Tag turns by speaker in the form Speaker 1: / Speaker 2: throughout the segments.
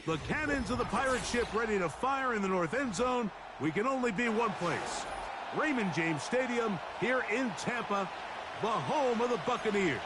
Speaker 1: The cannons of the pirate ship ready to fire in the north end zone. We can only be one place. Raymond James Stadium here in Tampa, the home of the Buccaneers.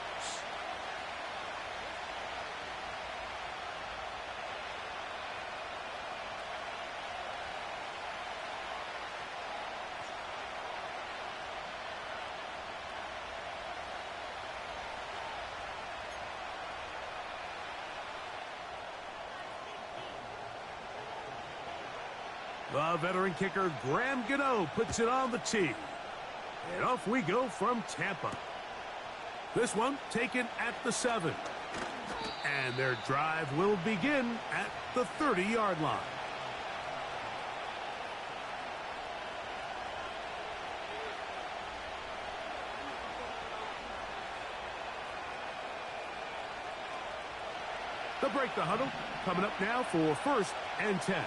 Speaker 1: The veteran kicker, Graham Gano, puts it on the tee. And off we go from Tampa. This one taken at the 7. And their drive will begin at the 30-yard line. They'll break the huddle. Coming up now for 1st and 10.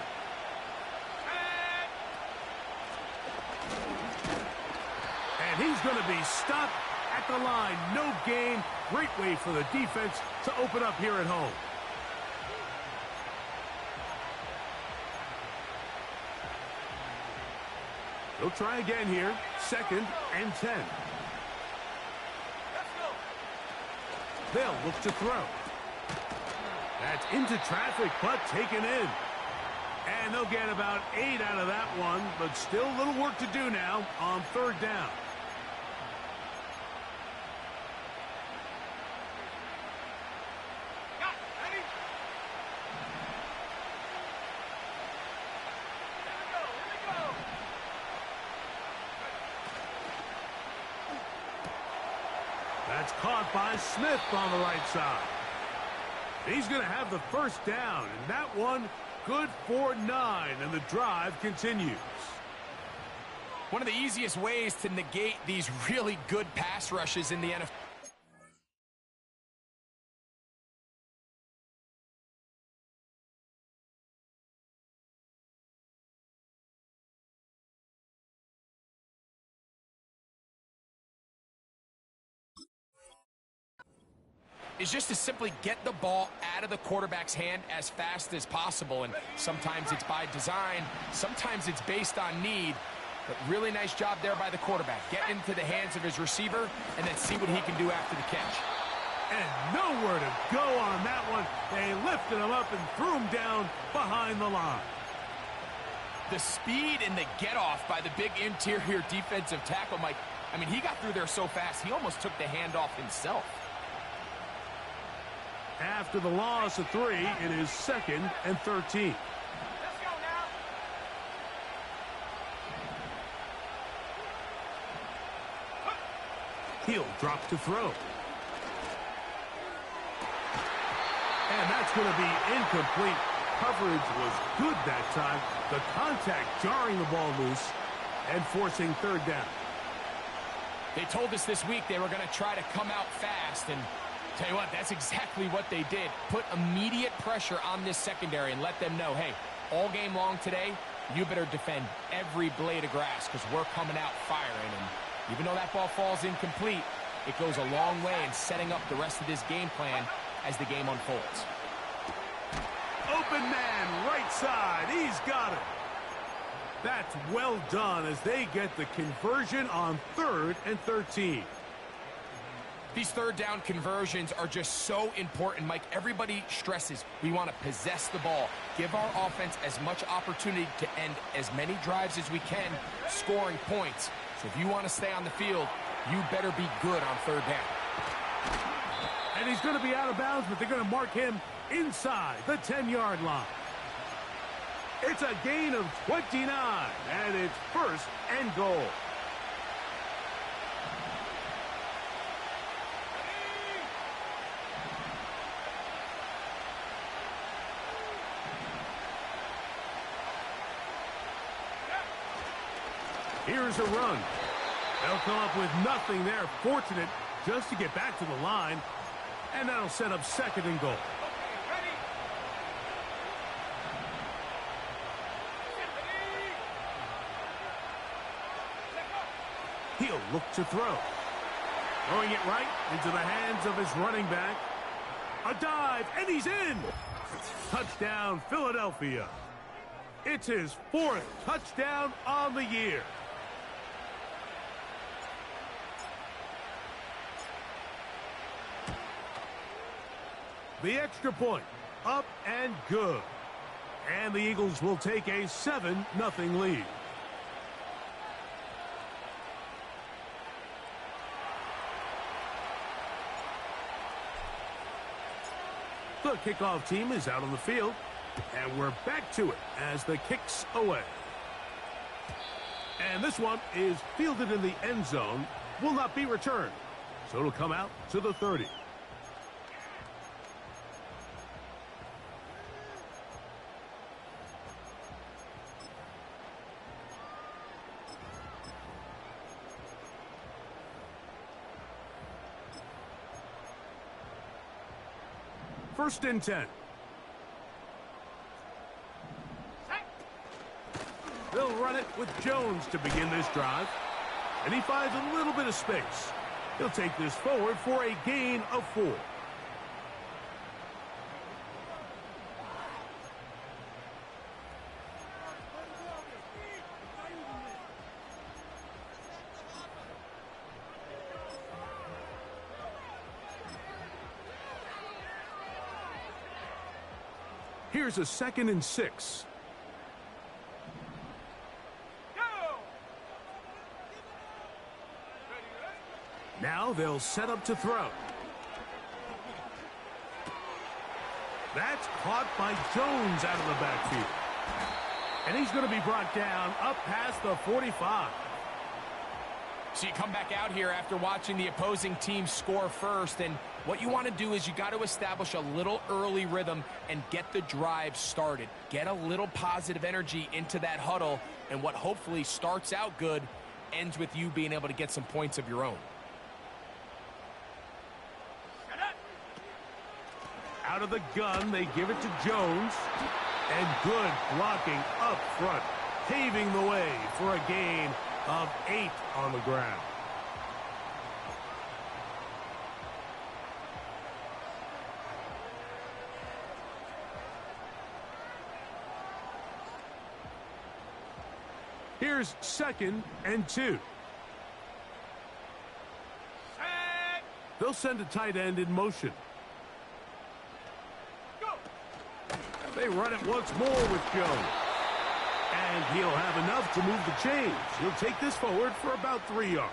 Speaker 1: He's going to be stopped at the line. No gain. Great way for the defense to open up here at home. They'll try again here. 2nd and 10. They'll look to throw. That's into traffic, but taken in. And they'll get about 8 out of that one, but still a little work to do now on 3rd down. That's caught by Smith on the right side. He's going to have the 1st down, and that one good for 9, and the drive continues.
Speaker 2: One of the easiest ways to negate these really good pass rushes in the NFL. Is just to simply get the ball out of the quarterback's hand as fast as possible. And sometimes it's by design, sometimes it's based on need. But really nice job there by the quarterback. Get into the hands of his receiver and then see what he can do after the catch.
Speaker 1: And nowhere to go on that one. They lifted him up and threw him down behind the line.
Speaker 2: The speed and the get-off by the big interior defensive tackle, Mike. I mean, he got through there so fast, he almost took the handoff himself.
Speaker 1: After the loss of 3, it is 2nd and 13.
Speaker 3: Let's go now.
Speaker 1: He'll drop to throw. And that's going to be incomplete. Coverage was good that time. The contact jarring the ball loose and forcing 3rd down.
Speaker 2: They told us this week they were going to try to come out fast, and tell you what, that's exactly what they did. Put immediate pressure on this secondary and let them know, hey, all game long today, you better defend every blade of grass because we're coming out firing. And even though that ball falls incomplete, it goes a long way in setting up the rest of this game plan as the game unfolds.
Speaker 1: Open man, right side. He's got it. That's well done as they get the conversion on 3rd and 13.
Speaker 2: These 3rd down conversions are just so important, Mike. Everybody stresses we want to possess the ball, give our offense as much opportunity to end as many drives as we can, scoring points. So if you want to stay on the field, you better be good on 3rd down.
Speaker 1: And he's going to be out of bounds, but they're going to mark him inside the 10-yard line. It's a gain of 29, and it's 1st and goal. Here's a run. They'll come up with nothing there. Fortunate just to get back to the line. And that'll set up 2nd and goal. He'll look to throw. Throwing it right into the hands of his running back. A dive, and he's in. Touchdown, Philadelphia. It's his 4th touchdown on the year. The extra point, up and good. And the Eagles will take a 7-0 lead. The kickoff team is out on the field, and we're back to it as the kick's away. And this one is fielded in the end zone, will not be returned, so it'll come out to the 30. First and 10. They'll run it with Jones to begin this drive. And he finds a little bit of space. He'll take this forward for a gain of 4. Here's a 2nd and 6. Now they'll set up to throw. That's caught by Jones out of the backfield. And he's going to be brought down up past the 45.
Speaker 2: So you come back out here after watching the opposing team score first, and what you want to do is you got to establish a little early rhythm and get the drive started. Get a little positive energy into that huddle, and what hopefully starts out good ends with you being able to get some points of your own.
Speaker 1: Out of the gun, they give it to Jones. And good blocking up front, paving the way for a gain of 8 on the ground. Here's 2nd and 2. They'll send a tight end in motion. They run it once more with Jones. And he'll have enough to move the chains. He'll take this forward for about 3 yards.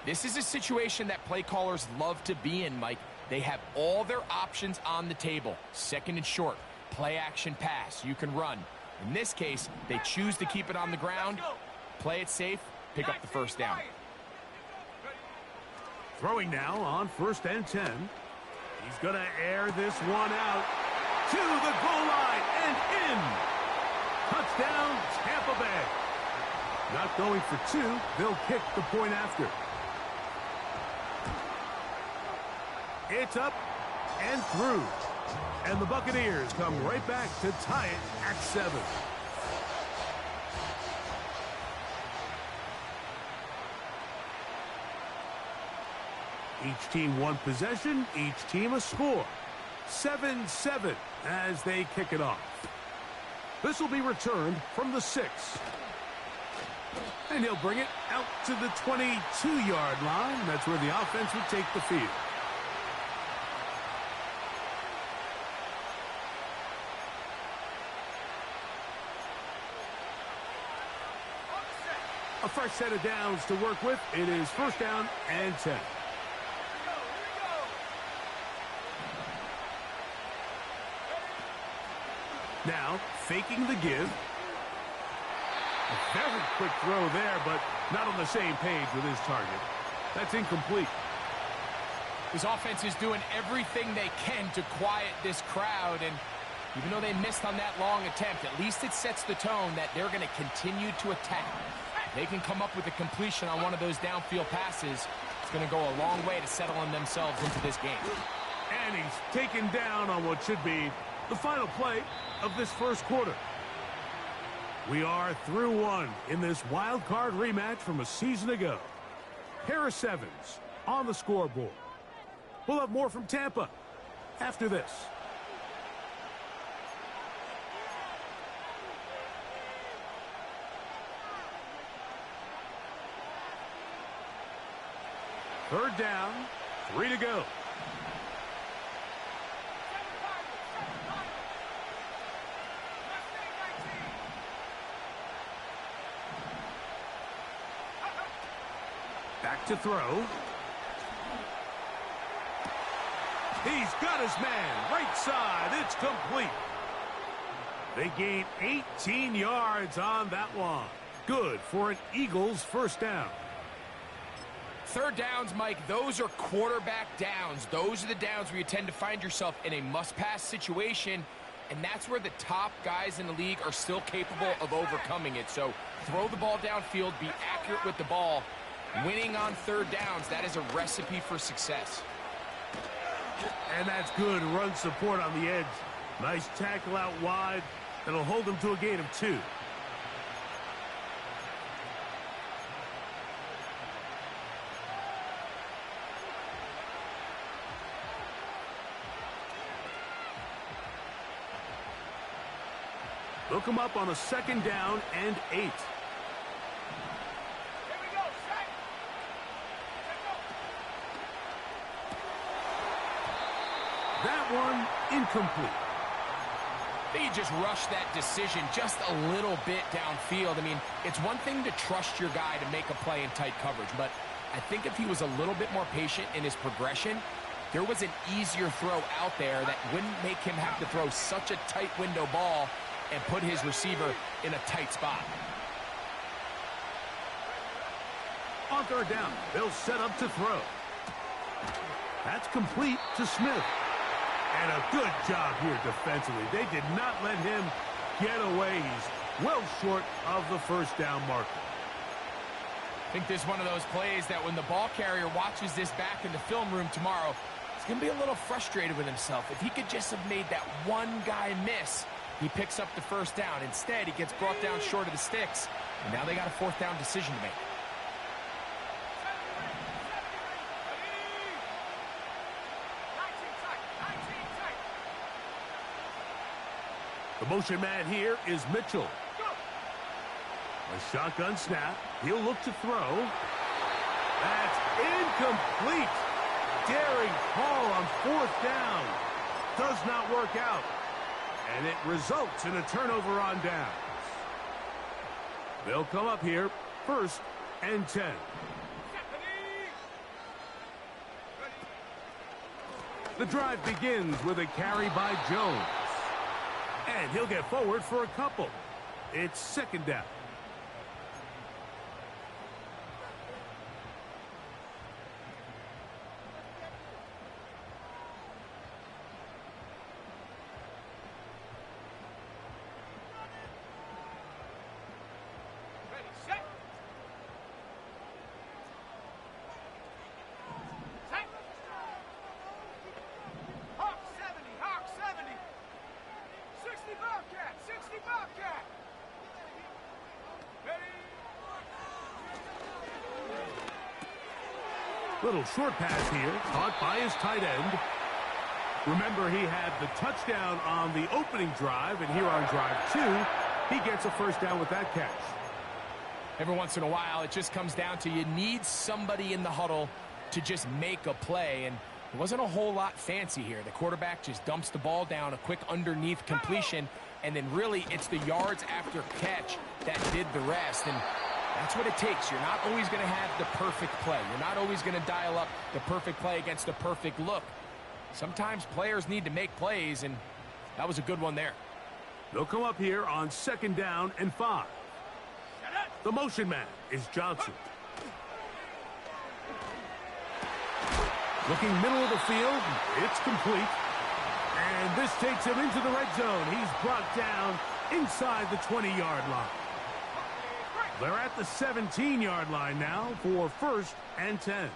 Speaker 2: This is a situation that play callers love to be in, Mike. They have all their options on the table. 2nd and short, play action pass, you can run. In this case, they choose to keep it on the ground, play it safe, pick up the first down.
Speaker 1: Throwing now on 1st and 10. He's going to air this one out to the goal line and in. Touchdown, Tampa Bay. Not going for 2. They'll kick the point after. It's up and through. And the Buccaneers come right back to tie it at 7. Each team one possession, each team a score. 7-7 as they kick it off. This will be returned from the 6. And he'll bring it out to the 22-yard line. That's where the offense would take the field. A fresh set of downs to work with. It is 1st down and 10. Now, faking the give. A very quick throw there, but not on the same page with his target. That's incomplete.
Speaker 2: His offense is doing everything they can to quiet this crowd, and even though they missed on that long attempt, at least it sets the tone that they're going to continue to attack. If they can come up with a completion on one of those downfield passes, it's going to go a long way to settling themselves into this game.
Speaker 1: And he's taken down on what should be the final play of this first quarter. We are through one in this wild card rematch from a season ago. Harris Evans on the scoreboard. We'll have more from Tampa after this. Third down, 3 to go. Back to throw. He's got his man. Right side. It's complete. They gain 18 yards on that one. Good for an Eagles first down.
Speaker 2: Third downs, Mike, those are quarterback downs. Those are the downs where you tend to find yourself in a must-pass situation, and that's where the top guys in the league are still capable of overcoming it. So throw the ball downfield, be accurate with the ball. Winning on third downs, that is a recipe for success.
Speaker 1: And that's good run support on the edge. Nice tackle out wide. That'll hold them to a gain of 2. Look him up on a second down and 8. That one incomplete.
Speaker 2: I think he just rushed that decision just a little bit downfield. I mean, it's one thing to trust your guy to make a play in tight coverage, but I think if he was a little bit more patient in his progression, there was an easier throw out there that wouldn't make him have to throw such a tight window ball and put his receiver in a tight spot.
Speaker 1: On third down, they'll set up to throw. That's complete to Smith. And a good job here defensively. They did not let him get away. He's well short of the first down marker.
Speaker 2: I think this is one of those plays that when the ball carrier watches this back in the film room tomorrow, he's going to be a little frustrated with himself. If he could just have made that one guy miss, he picks up the first down. Instead, he gets brought down short of the sticks, and now they got a fourth down decision to make.
Speaker 1: The motion man here is Mitchell. A shotgun snap. He'll look to throw. That's incomplete. Daring call on fourth down. Does not work out. And it results in a turnover on downs. They'll come up here, 1st and 10. The drive begins with a carry by Jones. And he'll get forward for a couple. It's 2nd down. Little short pass here, caught by his tight end. Remember, he had the touchdown on the opening drive, and here on drive 2, he gets a first down with that catch.
Speaker 2: Every once in a while, it just comes down to you need somebody in the huddle to just make a play, and it wasn't a whole lot fancy here. The quarterback just dumps the ball down, a quick underneath completion, and then really it's the yards after catch that did the rest. And that's what it takes. You're not always going to have the perfect play. You're not always going to dial up the perfect play against the perfect look. Sometimes players need to make plays, and that was a good one there.
Speaker 1: They'll come up here on 2nd down and 5. The motion man is Johnson. Looking middle of the field, it's complete. And this takes him into the red zone. He's brought down inside the 20-yard line. They're at the 17-yard line now for 1st and 10.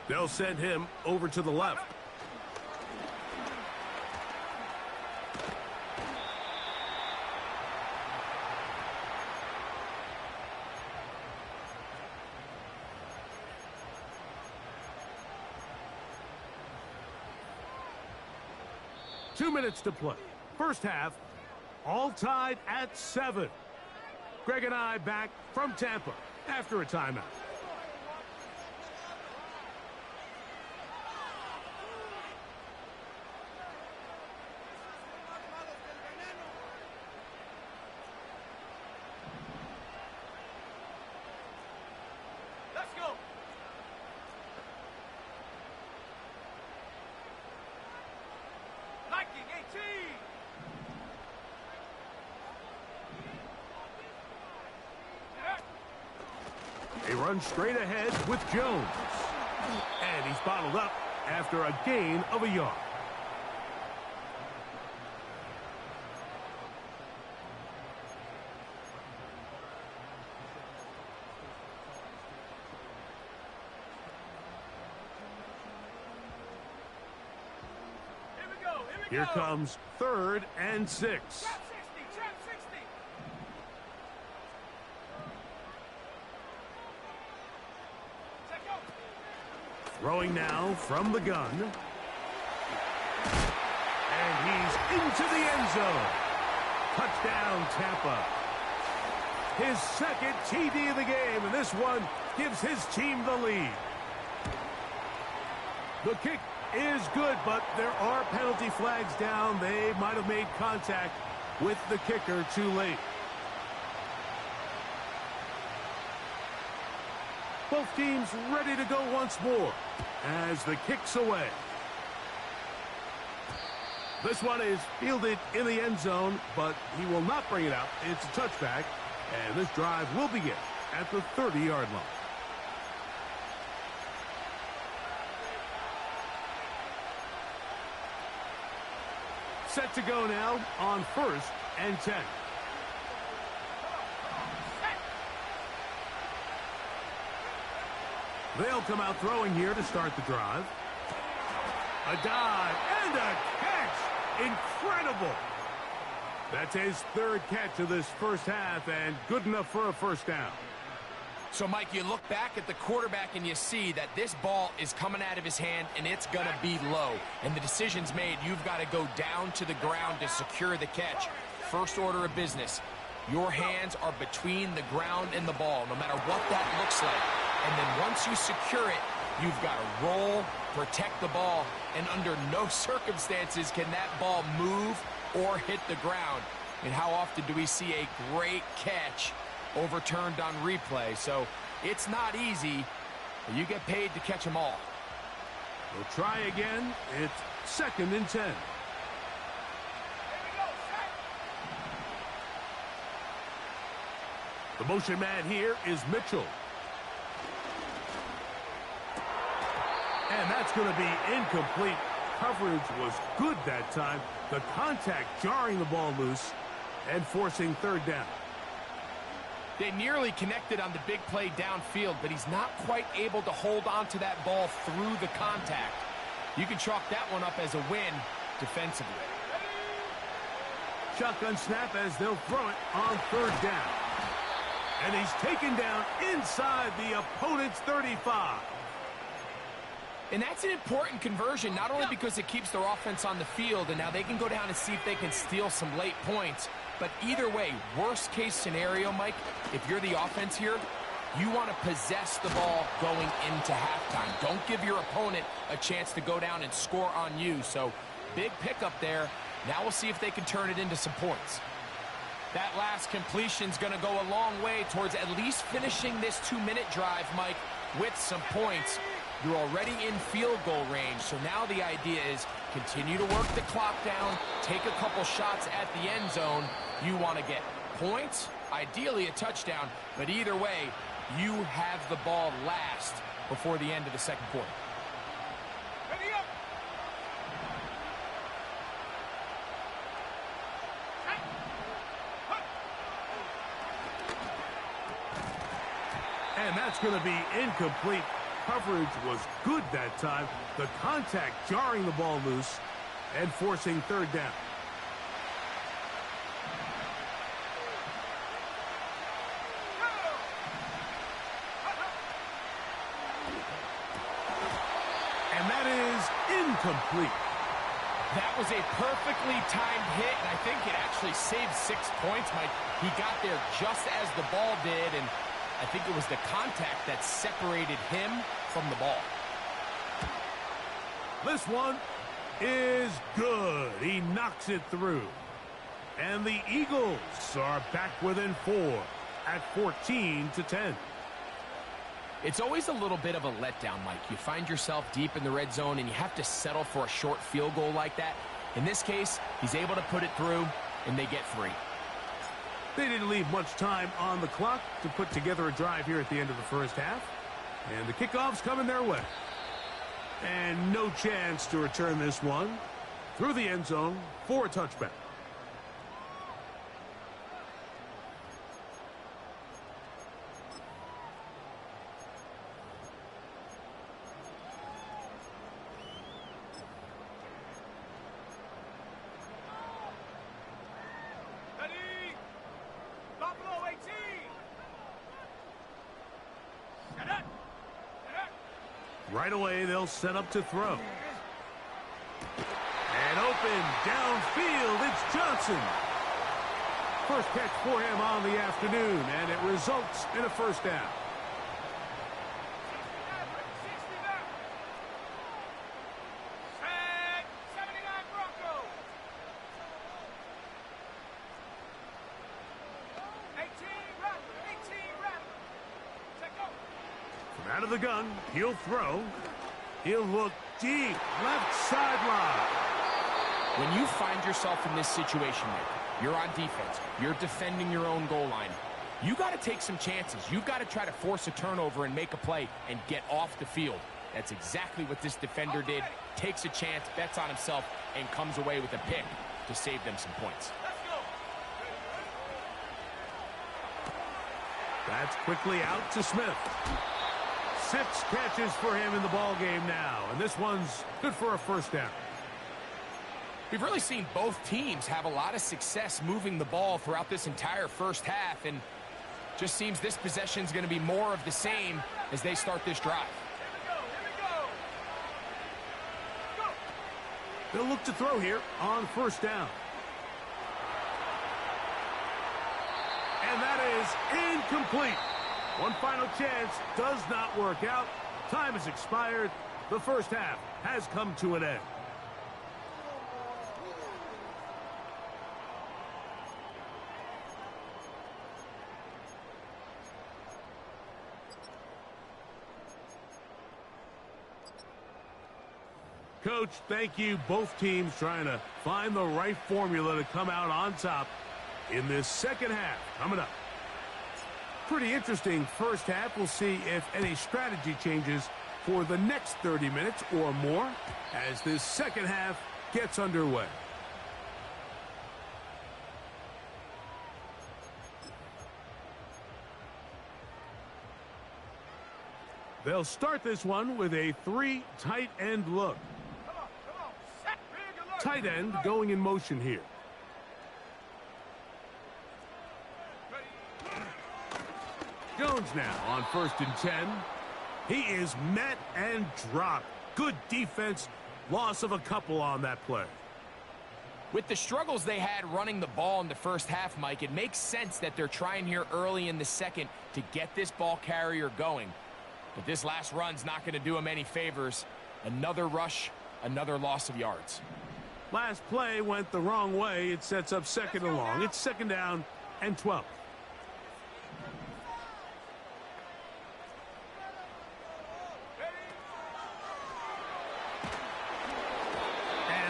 Speaker 1: They'll send him over to the left. Two minutes to play. First half, all tied at 7. Greg and I back from Tampa after a timeout. They run straight ahead with Jones. And he's bottled up after a gain of a yard. Here comes 3rd and 6. Throwing now from the gun. And he's into the end zone. Touchdown, Tampa. His second TD of the game, and this one gives his team the lead. The kick is good, but there are penalty flags down. They might have made contact with the kicker too late. Both teams ready to go once more as the kick's away. This one is fielded in the end zone, but he will not bring it out. It's a touchback, and this drive will begin at the 30-yard line. Set to go now on 1st and 10. They'll come out throwing here to start the drive. A dive and a catch. Incredible. That's his 3rd catch of this first half, and good enough for a first down.
Speaker 2: So, Mike, you look back at the quarterback and you see that this ball is coming out of his hand and it's going to be low. And the decision's made. You've got to go down to the ground to secure the catch. First order of business. Your hands are between the ground and the ball, no matter what that looks like. And then once you secure it, you've got to roll, protect the ball, and under no circumstances can that ball move or hit the ground. And how often do we see a great catch overturned on replay? So it's not easy, but you get paid to catch them all.
Speaker 1: We'll try again. It's 2nd and 10. The motion man here is Mitchell. And that's going to be incomplete. Coverage was good that time. The contact jarring the ball loose and forcing 3rd down.
Speaker 2: They nearly connected on the big play downfield, but he's not quite able to hold on to that ball through the contact. You can chalk that one up as a win defensively.
Speaker 1: Shotgun snap as they'll throw it on 3rd down. And he's taken down inside the opponent's 35.
Speaker 2: And that's an important conversion, not only because it keeps their offense on the field, and now they can go down and see if they can steal some late points. But either way, worst case scenario, Mike, if you're the offense here, you want to possess the ball going into halftime. Don't give your opponent a chance to go down and score on you. So big pickup there. Now we'll see if they can turn it into some points. That last completion's going to go a long way towards at least finishing this 2-minute drive, Mike, with some points. You're already in field goal range, so now the idea is continue to work the clock down, take a couple shots at the end zone. You want to get points, ideally a touchdown, but either way, you have the ball last before the end of the 2nd quarter.
Speaker 3: Ready up.
Speaker 1: And that's going to be incomplete. Coverage was good that time. The contact jarring the ball loose and forcing 3rd down. And that is incomplete.
Speaker 2: That was a perfectly timed hit, and I think it actually saved 6 points, Mike. He got there just as the ball did, and I think it was the contact that separated him from the ball.
Speaker 1: This one is good. He knocks it through. And the Eagles are back within 4 at 14-10.
Speaker 2: It's always a little bit of a letdown, Mike. You find yourself deep in the red zone, and you have to settle for a short field goal like that. In this case, he's able to put it through, and they get 3.
Speaker 1: They didn't leave much time on the clock to put together a drive here at the end of the first half. And the kickoff's coming their way. And no chance to return this one through the end zone for a touchback. Right away, they'll set up to throw. And open downfield, it's Johnson. First catch for him on the afternoon, and it results in a first down. Out of the gun, he'll throw. He'll look deep, left sideline.
Speaker 2: When you find yourself in this situation, Nick, you're on defense, you're defending your own goal line, you got to take some chances. You've got to try to force a turnover and make a play and get off the field. That's exactly what this defender did. Takes a chance, bets on himself, and comes away with a pick to save them some points.
Speaker 1: That's quickly out to Smith. 6 catches for him in the ball game now, and this one's good for a first down.
Speaker 2: We've really seen both teams have a lot of success moving the ball throughout this entire first half, and just seems this possession is going to be more of the same as they start this drive.
Speaker 1: They'll look to throw here on first down. And that is incomplete. One final chance does not work out. Time has expired. The first half has come to an end. Coach, thank you. Both teams trying to find the right formula to come out on top in this second half. Coming up. Pretty interesting first half. We'll see if any strategy changes for the next 30 minutes or more as this second half gets underway. They'll start this one with a 3 tight end look. Tight end going in motion here. Jones now on 1st and 10. He is met and dropped. Good defense. Loss of a couple on that play.
Speaker 2: With the struggles they had running the ball in the first half, Mike, it makes sense that they're trying here early in the second to get this ball carrier going. But this last run's not going to do him any favors. Another rush, another loss of yards.
Speaker 1: Last play went the wrong way. It sets up second and long. It's 2nd down and 12.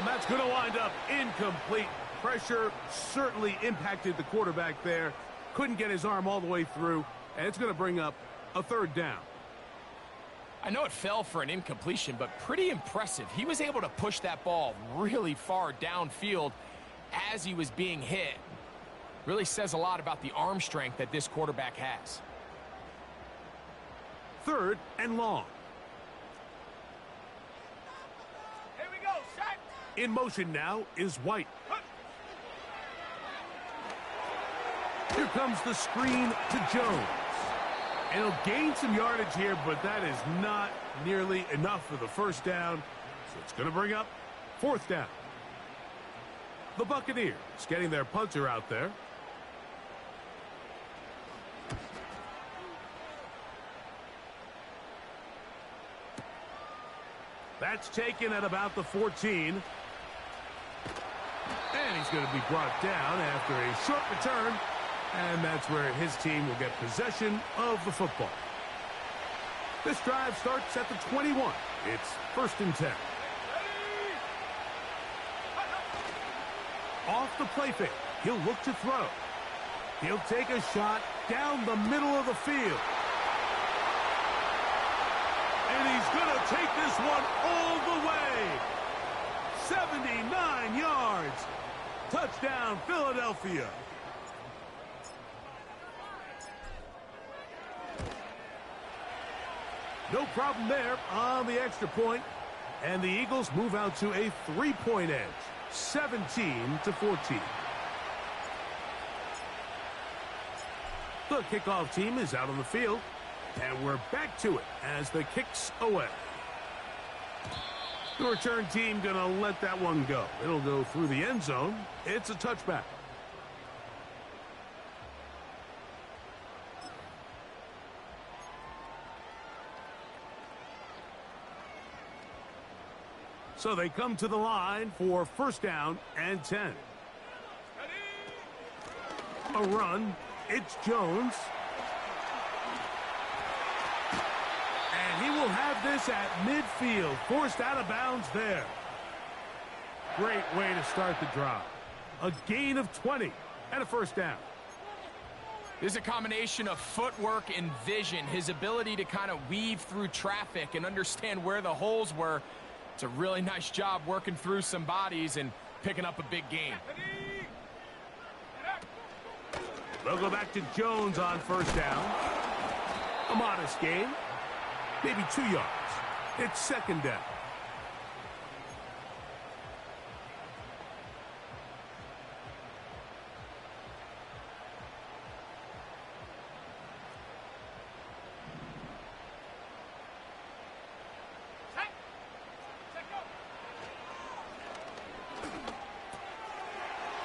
Speaker 1: That's going to wind up incomplete. Pressure certainly impacted the quarterback there. Couldn't get his arm all the way through, and it's going to bring up a 3rd down.
Speaker 2: I know it fell for an incompletion, but pretty impressive. He was able to push that ball really far downfield as he was being hit. Really says a lot about the arm strength that this quarterback has.
Speaker 1: 3rd and long. In motion now is White. Here comes the screen to Jones. And he'll gain some yardage here, but that is not nearly enough for the first down. So it's going to bring up 4th down. The Buccaneers getting their punter out there. That's taken at about the 14. And he's going to be brought down after a short return. And that's where his team will get possession of the football. This drive starts at the 21. It's 1st and 10. Off the play fake. He'll look to throw. He'll take a shot down the middle of the field. And he's going to take this one all the way. 79 yards. Touchdown, Philadelphia. No problem there on the extra point. And the Eagles move out to a 3-point edge, 17-14. The kickoff team is out on the field, and we're back to it as the kick's away. The return team going to let that one go. It'll go through the end zone. It's a touchback. So they come to the line for first down and 10. A run. It's Jones. And he will have this at midfield. Forced out of bounds there. Great way to start the drive. A gain of 20 and a first down.
Speaker 2: This is a combination of footwork and vision. His ability to kind of weave through traffic and understand where the holes were. It's a really nice job working through some bodies and picking up a big gain.
Speaker 1: They'll go back to Jones on first down. A modest gain. Maybe 2 yards. It's second down.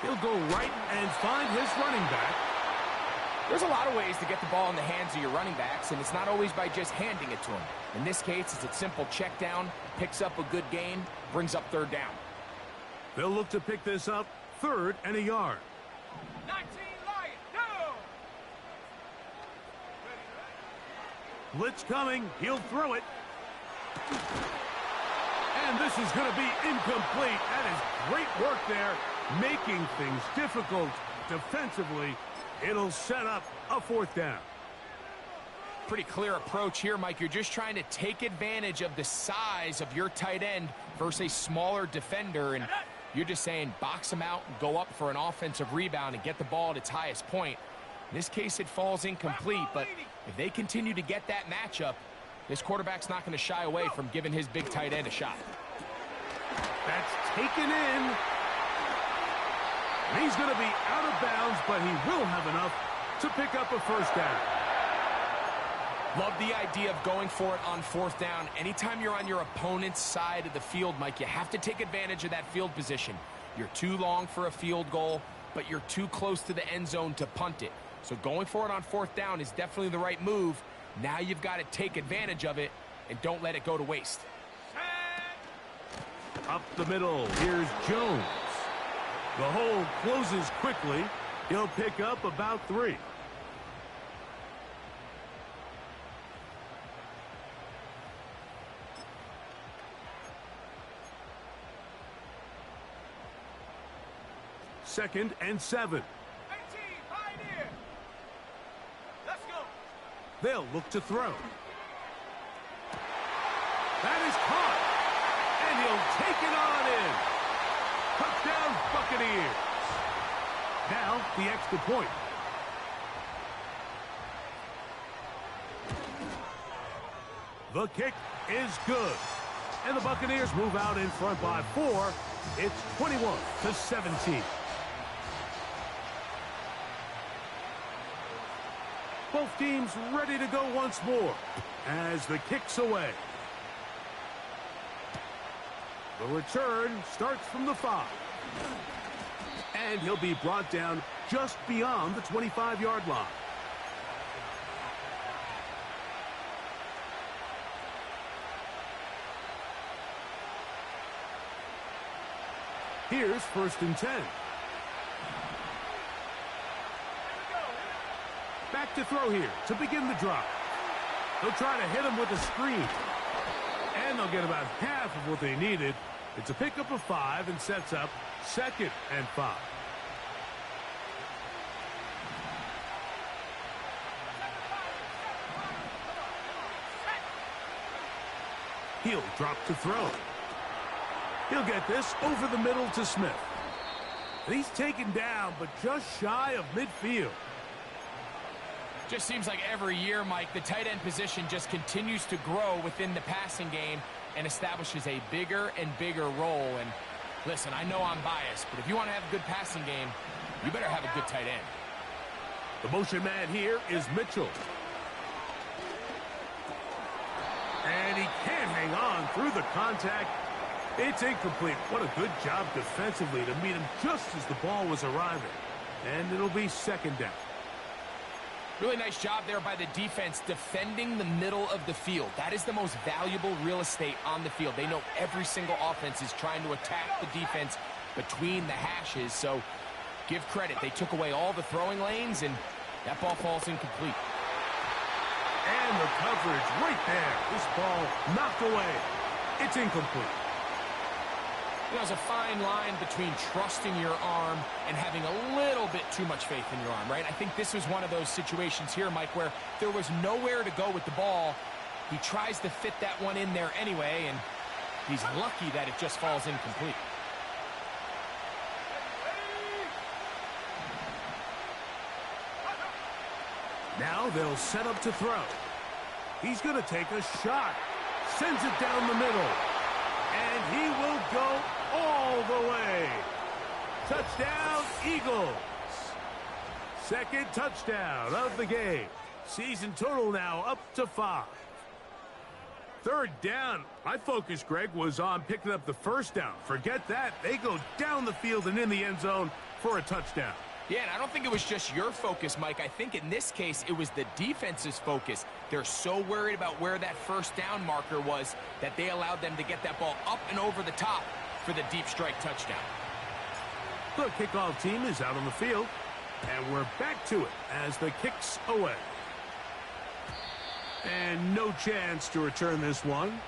Speaker 1: He'll go right and find his running back.
Speaker 2: There's a lot of ways to get the ball in the hands of your running backs, and it's not always by just handing it to them. In this case, it's a simple check down, picks up a good gain, brings up third down.
Speaker 1: They'll look to pick this up, 3rd and a yard.
Speaker 3: 19 Lions, go!
Speaker 1: Blitz coming. He'll throw it. And this is going to be incomplete. That is great work there, making things difficult defensively. It'll set up a 4th down.
Speaker 2: Pretty clear approach here, Mike. You're just trying to take advantage of the size of your tight end versus a smaller defender, and you're just saying box him out, go up for an offensive rebound, and get the ball at its highest point. In this case, it falls incomplete, but if they continue to get that matchup, this quarterback's not going to shy away from giving his big tight end a shot.
Speaker 1: That's taken in. He's going to be out of bounds, but he will have enough to pick up a first down.
Speaker 2: Love the idea of going for it on 4th down. Anytime you're on your opponent's side of the field, Mike, you have to take advantage of that field position. You're too long for a field goal, but you're too close to the end zone to punt it. So going for it on 4th down is definitely the right move. Now you've got to take advantage of it and don't let it go to waste.
Speaker 1: Up the middle, here's Jones. The hole closes quickly. He'll pick up about 3. Second and 7.
Speaker 3: 18, Pioneer. Let's go.
Speaker 1: They'll look to throw. That is caught. And he'll take it on in. Touchdown, Buccaneers. Now, the extra point. The kick is good. And the Buccaneers move out in front by 4. It's 21-17. Both teams ready to go once more as the kick's away. The return starts from the 5. And he'll be brought down just beyond the 25-yard line. Here's 1st and 10. Back to throw here to begin the drive. They'll try to hit him with a screen. And they'll get about half of what they needed. It's a pickup of 5 and sets up 2nd and 5. He'll drop to throw. He'll get this over the middle to Smith. And he's taken down, but just shy of midfield.
Speaker 2: Just seems like every year, Mike, the tight end position just continues to grow within the passing game and establishes a bigger and bigger role. And listen, I know I'm biased, but if you want to have a good passing game, you better have a good tight end.
Speaker 1: The motion man here is Mitchell. And he can't hang on through the contact. It's incomplete. What a good job defensively to meet him just as the ball was arriving. And it'll be second down.
Speaker 2: Really nice job there by the defense defending the middle of the field. That is the most valuable real estate on the field. They know every single offense is trying to attack the defense between the hashes. So give credit. They took away all the throwing lanes, and that ball falls incomplete.
Speaker 1: And the coverage right there. This ball knocked away. It's incomplete.
Speaker 2: You know, there's a fine line between trusting your arm and having a little bit too much faith in your arm, right? I think this was one of those situations here, Mike, where there was nowhere to go with the ball. He tries to fit that one in there anyway, and he's lucky that it just falls incomplete.
Speaker 1: Now they'll set up to throw. He's going to take a shot. Sends it down the middle. And he will go all the way. Touchdown, Eagles. Second touchdown of the game. Season total now up to 5. Third down. My focus, Greg, was on picking up the first down. Forget that. They go down the field and in the end zone for a touchdown.
Speaker 2: Yeah, and I don't think it was just your focus, Mike. I think in this case, it was the defense's focus. They're so worried about where that first down marker was that they allowed them to get that ball up and over the top for the deep strike touchdown.
Speaker 1: The kickoff team is out on the field, and we're back to it as the kick's away. And no chance to return this one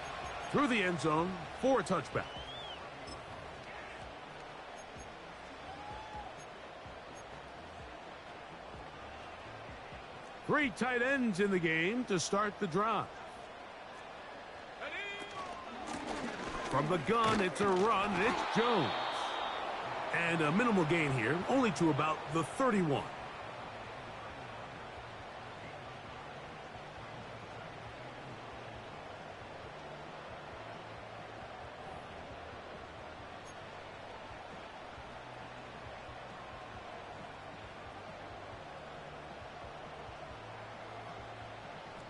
Speaker 1: through the end zone for a touchback. Three tight ends in the game to start the drive. From the gun, it's a run, and it's Jones. And a minimal gain here, only to about the 31.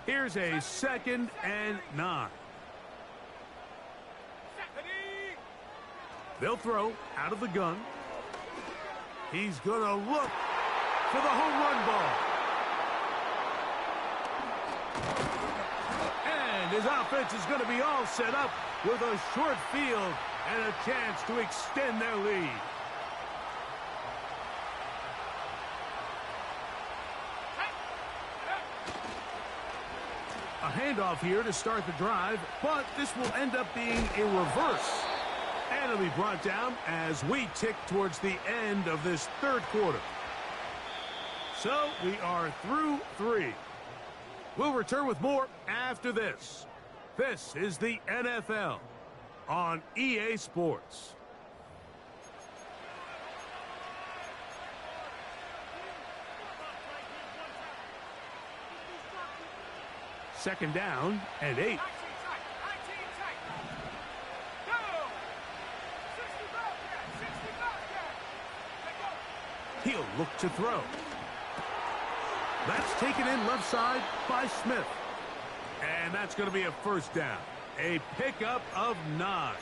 Speaker 1: Here's a 2nd and 9. They'll throw out of the gun. He's going to look for the home run ball. And his offense is going to be all set up with a short field and a chance to extend their lead. A handoff here to start the drive, but this will end up being a reverse. And it'll be brought down as we tick towards the end of this third quarter. So we are through 3. We'll return with more after this. This is the NFL on EA Sports. Second down and 8. He'll look to throw. That's taken in left side by Smith. And that's going to be a first down. A pickup of 9.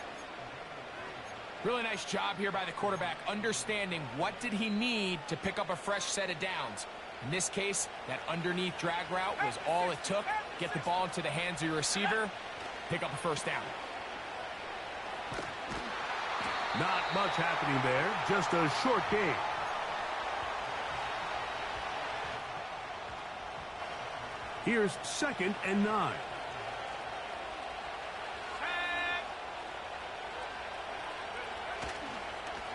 Speaker 2: Really nice job here by the quarterback, understanding what did he need to pick up a fresh set of downs. In this case, that underneath drag route was all it took. Get the ball into the hands of your receiver, pick up a first down.
Speaker 1: Not much happening there, just a short gain. Here's 2nd and 9.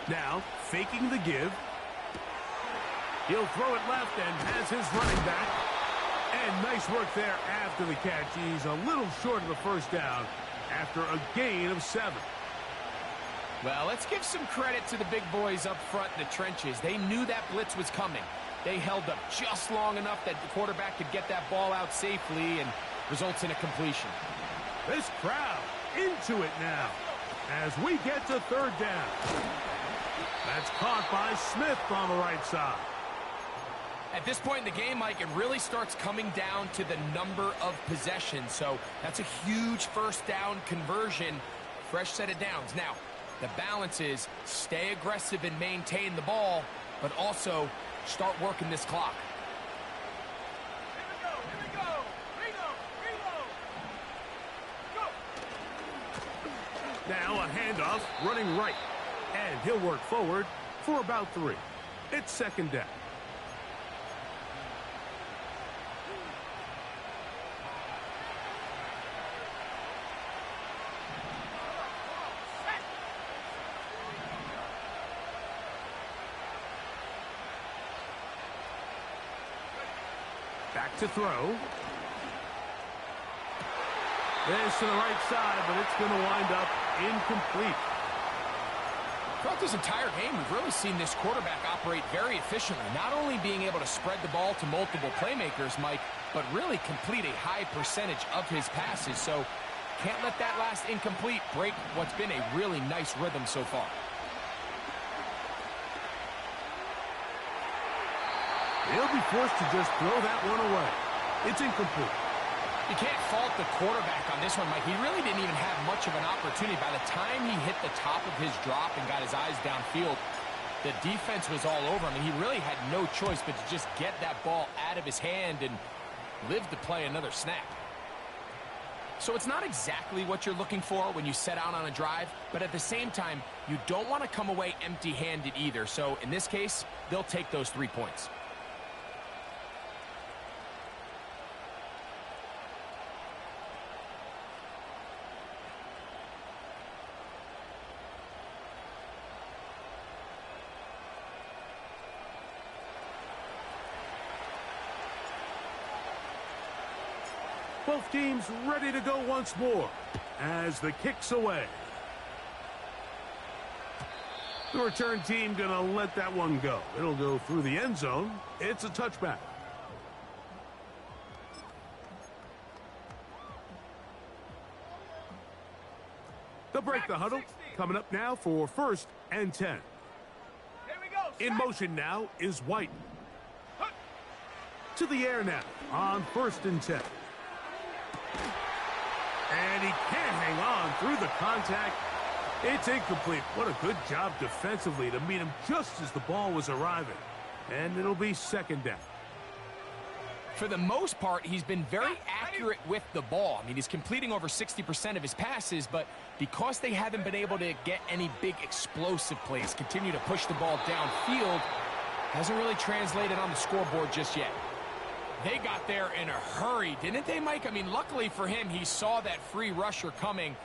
Speaker 1: Now, faking the give. He'll throw it left and has his running back. And nice work there after the catch. He's a little short of the first down, after a gain of 7.
Speaker 2: Well, let's give some credit to the big boys up front in the trenches. They knew that blitz was coming. They held up just long enough that the quarterback could get that ball out safely and results in a completion.
Speaker 1: This crowd into it now as we get to 3rd down. That's caught by Smith on the right side.
Speaker 2: At this point in the game, Mike, it really starts coming down to the number of possessions. So that's a huge 1st down conversion. Fresh set of downs. Now, the balance is stay aggressive and maintain the ball, but also start working this clock.
Speaker 3: Here we go. Reload. Go.
Speaker 1: Now a handoff running right. And he'll work forward for about 3. It's 2nd down. Back to throw. This to the right side, but it's going to wind up incomplete.
Speaker 2: Throughout this entire game, we've really seen this quarterback operate very efficiently, not only being able to spread the ball to multiple playmakers, Mike, but really complete a high percentage of his passes. So can't let that last incomplete break what's been a really nice rhythm so far.
Speaker 1: He'll be forced to just throw that one away. It's incomplete.
Speaker 2: You can't fault the quarterback on this one, Mike. He really didn't even have much of an opportunity. By the time he hit the top of his drop and got his eyes downfield, the defense was all over him, and he really had no choice but to just get that ball out of his hand and live to play another snap. So it's not exactly what you're looking for when you set out on a drive, but at the same time, you don't want to come away empty-handed either. So in this case, they'll take those 3 points.
Speaker 1: Both teams ready to go once more as the kick's away. The return team going to let that one go. It'll go through the end zone. It's a touchback. They'll break the huddle. Coming up now for 1st and 10.
Speaker 3: Here we go.
Speaker 1: In motion now is White. To the air now on 1st and 10. And he can't hang on through the contact. It's incomplete. What a good job defensively to meet him just as the ball was arriving. And it'll be 2nd down.
Speaker 2: For the most part, he's been very accurate with the ball. I mean, he's completing over 60% of his passes, but because they haven't been able to get any big explosive plays, continue to push the ball downfield, hasn't really translated on the scoreboard just yet. They got there in a hurry, didn't they, Mike? I mean, luckily for him, he saw that free rusher coming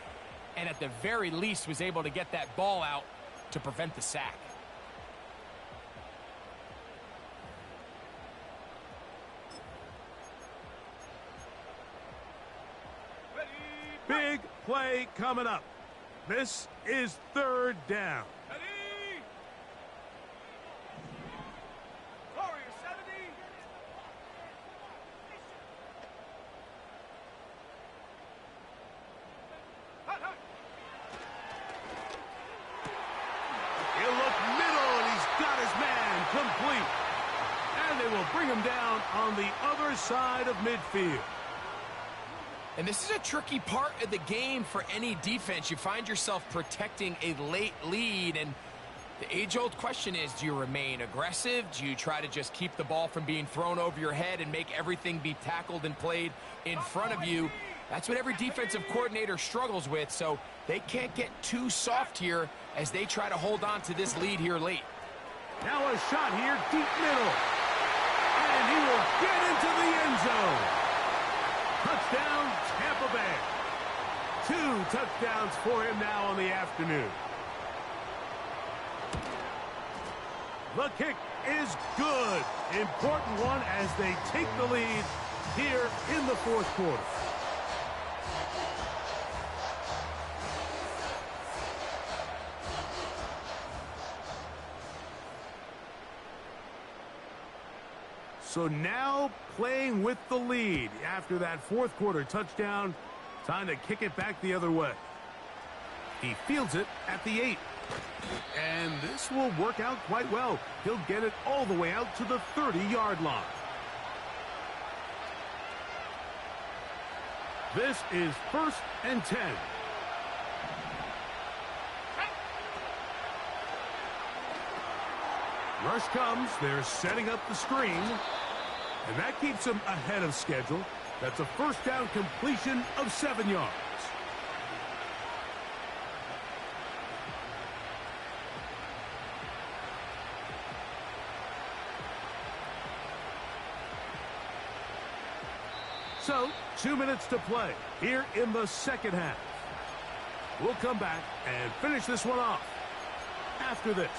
Speaker 2: and at the very least was able to get that ball out to prevent the sack.
Speaker 1: Big play coming up. This is 3rd down. Complete. And they will bring him down on the other side of midfield.
Speaker 2: And this is a tricky part of the game for any defense. You find yourself protecting a late lead, and the age-old question is, do you remain aggressive? Do you try to just keep the ball from being thrown over your head and make everything be tackled and played in front of you? That's what every defensive coordinator struggles with, so they can't get too soft here as they try to hold on to this lead here late.
Speaker 1: Now a shot here, deep middle. And he will get into the end zone. Touchdown, Tampa Bay. 2 touchdowns for him now on the afternoon. The kick is good. Important one as they take the lead here in the 4th quarter. So now playing with the lead after that fourth quarter touchdown. Time to kick it back the other way. He fields it at the 8. And this will work out quite well. He'll get it all the way out to the 30-yard line. This is 1st and 10. Rush comes. They're setting up the screen. And that keeps them ahead of schedule. That's a first down completion of 7 yards. So, 2 minutes to play here in the second half. We'll come back and finish this one off after this.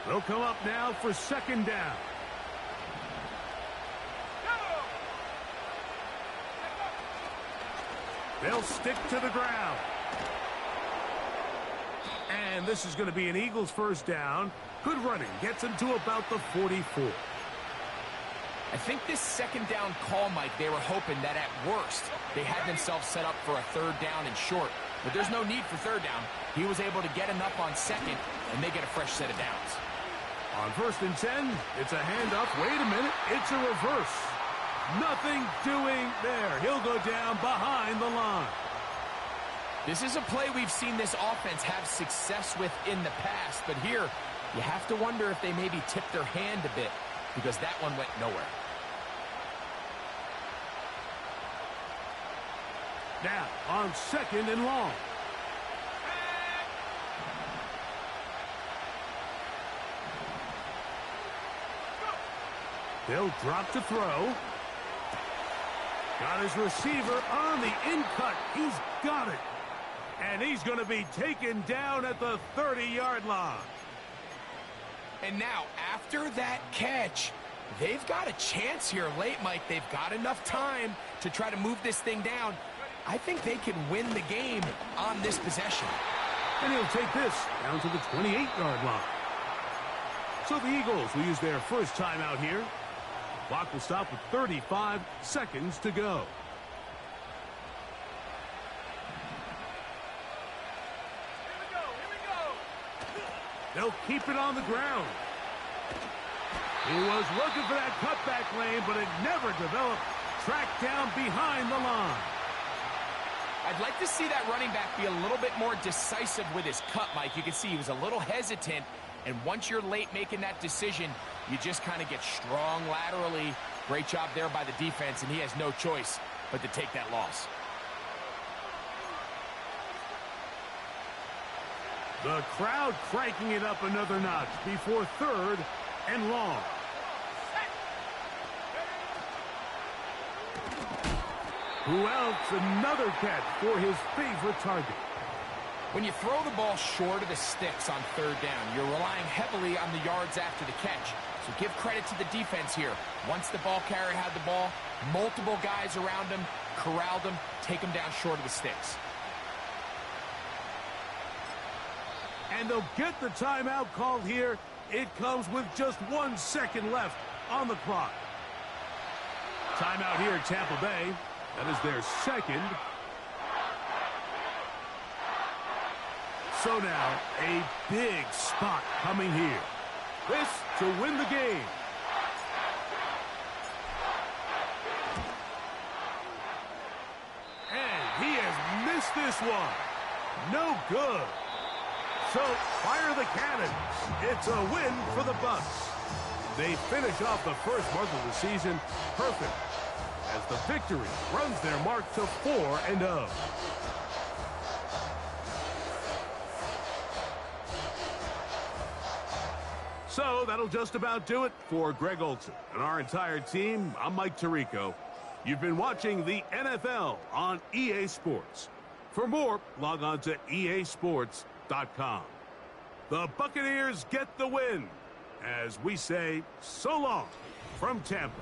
Speaker 1: They'll come up now for second down. They'll stick to the ground. And this is going to be an Eagles first down. Good running. Gets them to about the 44.
Speaker 2: I think this second down call, Mike, they were hoping that at worst they had themselves set up for a third down and short. But there's no need for third down. He was able to get enough on second, and they get a fresh set of downs.
Speaker 1: On 1st and 10, it's a handoff. Wait a minute. It's a reverse. Nothing doing there. He'll go down behind the line.
Speaker 2: This is a play we've seen this offense have success with in the past, but here you have to wonder if they maybe tipped their hand a bit because that one went nowhere.
Speaker 1: Now on 2nd and long. They'll drop to throw. Got his receiver on the in-cut. He's got it. And he's going to be taken down at the 30-yard line.
Speaker 2: And now, after that catch, they've got a chance here late, Mike. They've got enough time to try to move this thing down. I think they can win the game on this possession.
Speaker 1: And he'll take this down to the 28-yard line. So the Eagles will use their first timeout here. Clock will stop with 35 seconds to go. They'll keep it on the ground. He was looking for that cutback lane, but it never developed. Tracked down behind the line.
Speaker 2: I'd like to see that running back be a little bit more decisive with his cut, Mike. You can see he was a little hesitant, and once you're late making that decision, you just kind of get strong laterally. Great job there by the defense, and he has no choice but to take that loss.
Speaker 1: The crowd cranking it up another notch before 3rd and long. Who else? Another catch for his favorite target.
Speaker 2: When you throw the ball short of the sticks on 3rd down, you're relying heavily on the yards after the catch. So give credit to the defense here. Once the ball carrier had the ball, multiple guys around him, corralled him, take him down short of the sticks.
Speaker 1: And they'll get the timeout called here. It comes with just 1 second left on the clock. Timeout here at Tampa Bay. That is their second. So now, a big spot coming here. This to win the game. And he has missed this one. No good. So, fire the cannons. It's a win for the Bucs. They finish off the first month of the season perfect as the victory runs their mark to 4-0. So, that'll just about do it for Greg Olsen and our entire team. I'm Mike Tirico. You've been watching the NFL on EA Sports. For more, log on to easports.com. The Buccaneers get the win as we say so long from Tampa.